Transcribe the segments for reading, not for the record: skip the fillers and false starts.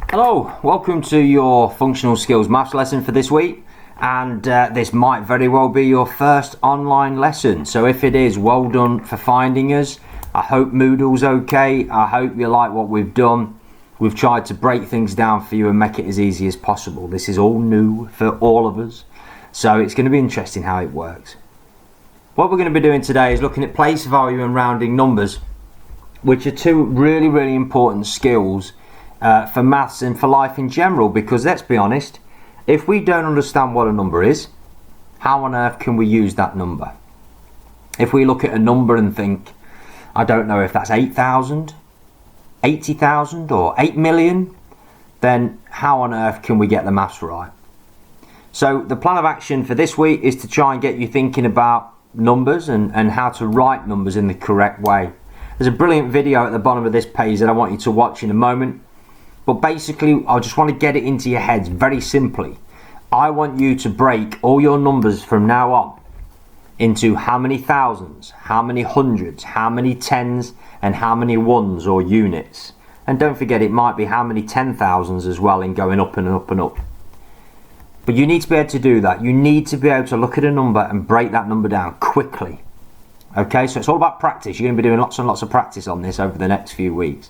Hello, welcome to your functional skills maths lesson for this week, and this might very well be your first online lesson. So if it is, well done for finding us. I hope Moodle's okay. I hope you like what we've done. We've tried to break things down for you and make it as easy as possible. This is all new for all of us, so it's going to be interesting how it works. What we're going to be doing today is looking at place value and rounding numbers, which are two really important skills for maths and for life in general, because let's be honest, if we don't understand what a number is, how on earth can we use that number? If we look at a number and think, I don't know if that's 8,000, 80,000 or 8 million, then how on earth can we get the maths right? So the plan of action for this week is to try and get you thinking about numbers and how to write numbers in the correct way. There's a brilliant video at the bottom of this page that I want you to watch in a moment. But basically, I just want to get it into your heads very simply. I want you to break all your numbers from now on into how many thousands, how many hundreds, how many tens, and how many ones or units. And don't forget, it might be how many 10,000s as well, in going up and up and up. But you need to be able to do that. You need to be able to look at a number and break that number down quickly. Okay, so it's all about practice. You're going to be doing lots and lots of practice on this over the next few weeks.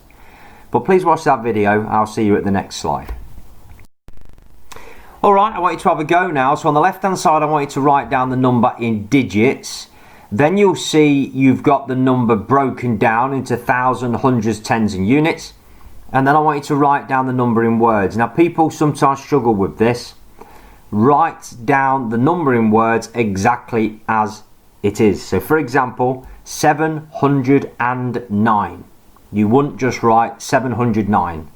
But please watch that video. I'll see you at the next slide. Alright, I want you to have a go now. So on the left hand side, I want you to write down the number in digits. Then you'll see you've got the number broken down into thousands, hundreds, tens and units. And then I want you to write down the number in words. Now people sometimes struggle with this. Write down the number in words exactly as it is. So for example, 709. You wouldn't just write 709.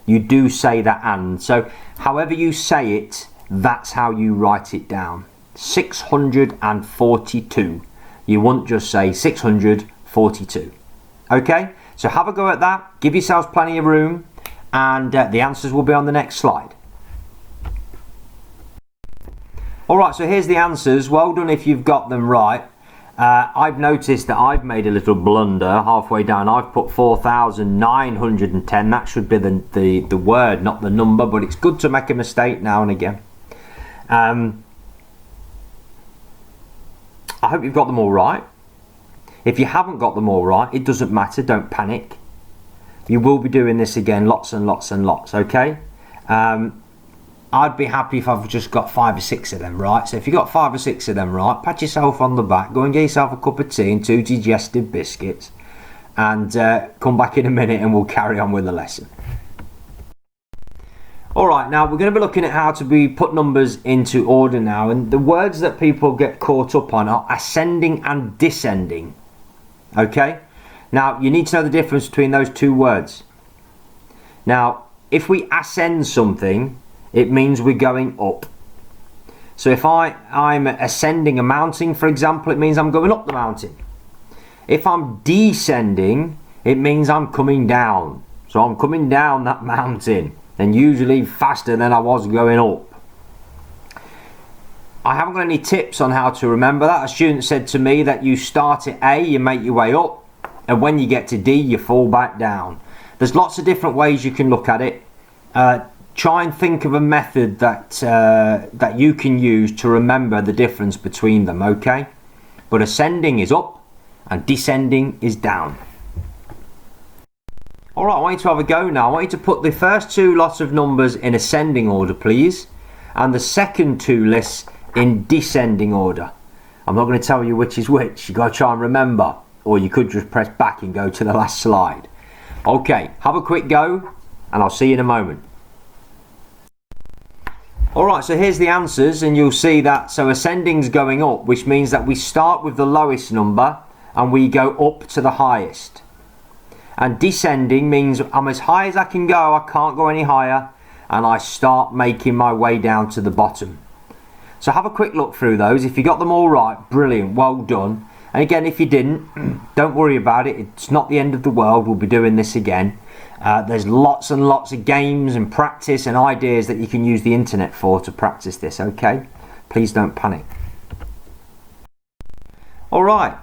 You do say that and. So however you say it, that's how you write it down. 642. You wouldn't just say 642. Okay? So have a go at that. Give yourselves plenty of room. And the answers will be on the next slide. Alright, so here's the answers. Well done if you've got them right. I've noticed that I've made a little blunder halfway down. I've put 4,910. That should be the word, not the number, but it's good to make a mistake now and again. I hope you've got them all right. If you haven't got them all right, it doesn't matter. Don't panic. You will be doing this again lots and lots and lots, okay? I'd be happy if I've just got 5 or 6 of them right. So if you've got 5 or 6 of them right, pat yourself on the back, go and get yourself a cup of tea and 2 digestive biscuits, and come back in a minute and we'll carry on with the lesson. Alright, now we're going to be looking at how to put numbers into order now, and the words that people get caught up on are ascending and descending. Okay? Now you need to know the difference between those two words. Now if we ascend something, it means we're going up. So if I'm ascending a mountain, for example, it means I'm going up the mountain. If I'm descending, it means I'm coming down. So I'm coming down that mountain, and usually faster than I was going up. I haven't got any tips on how to remember that. A student said to me that you start at A, you make your way up, and when you get to D, you fall back down. There's lots of different ways you can look at it. Try and think of a method that you can use to remember the difference between them, okay? But ascending is up and descending is down. Alright, I want you to have a go now. I want you to put the first 2 lots of numbers in ascending order, please, and the second 2 lists in descending order. I'm not going to tell you which is which. You've got to try and remember, or you could just press back and go to the last slide. Okay, have a quick go, and I'll see you in a moment. Alright, so here's the answers, and you'll see that, so ascending's going up, which means that we start with the lowest number and we go up to the highest. And descending means I'm as high as I can go, I can't go any higher, and I start making my way down to the bottom. So have a quick look through those. If you got them all right, brilliant, well done. And again, if you didn't, don't worry about it. It's not the end of the world. We'll be doing this again. There's lots and lots of games and practice and ideas that you can use the internet for to practice this, okay? Please don't panic. Alright,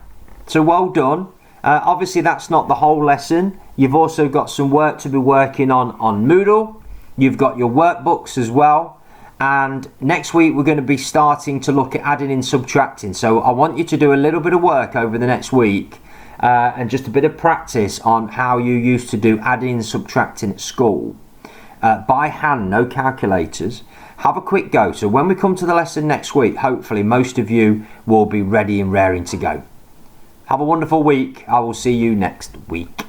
so well done. Obviously that's not the whole lesson. You've also got some work to be working on Moodle. You've got your workbooks as well. And next week we're going to be starting to look at adding and subtracting. So I want you to do a little bit of work over the next week and just a bit of practice on how you used to do adding and subtracting at school. By hand, no calculators. Have a quick go. So when we come to the lesson next week, hopefully most of you will be ready and raring to go. Have a wonderful week. I will see you next week.